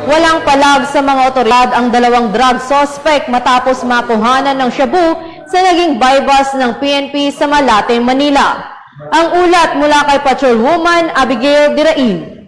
Walang palag sa mga otoridad ang dalawang drug suspect matapos makuhanan ng shabu sa naging bypass ng PNP sa Malate, Manila. Ang ulat mula kay Patrolwoman Abigail Dirain.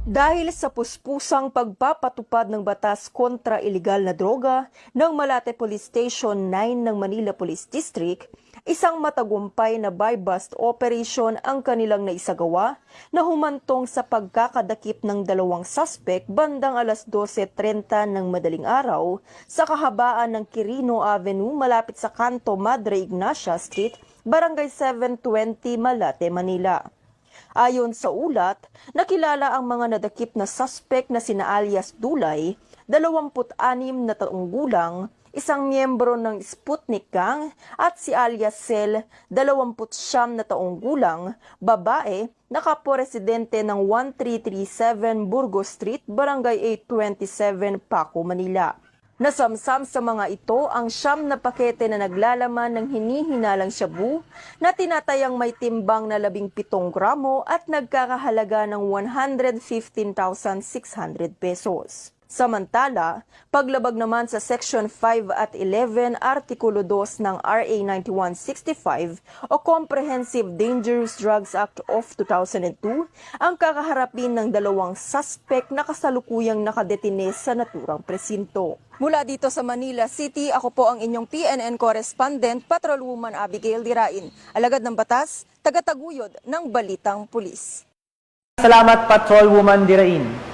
Dahil sa puspusang pagpapatupad ng batas kontra ilegal na droga ng Malate Police Station 9 ng Manila Police District, isang matagumpay na buy-bust operation ang kanilang naisagawa na humantong sa pagkakadakip ng dalawang suspect bandang alas 12:30 ng madaling araw sa kahabaan ng Quirino Avenue malapit sa kanto Madre Ignacia Street, Barangay 720, Malate, Manila. Ayon sa ulat, nakilala ang mga nadakip na suspect na sina alias Dulay, 26 na taong gulang, isang miyembro ng Sputnik Gang, at si alias Sel, 29 na taong gulang, babae, na kapwa-residente ng 1337 Burgos Street, Barangay 827, Paco, Manila. Nasamsam sa mga ito ang 9 na pakete na naglalaman ng hinihinalang shabu na tinatayang may timbang na 17 gramo at nagkakahalaga ng 115,600 pesos. Samantala, paglabag naman sa Section 5 at 11, Artikulo 2 ng RA 9165 o Comprehensive Dangerous Drugs Act of 2002, ang kakaharapin ng dalawang suspect na kasalukuyang nakadetine sa naturang presinto. Mula dito sa Manila City, ako po ang inyong PNN correspondent, Patrolwoman Abigail Dirain, alagad ng batas, tagataguyod ng Balitang Pulis. Salamat, Patrolwoman Dirain.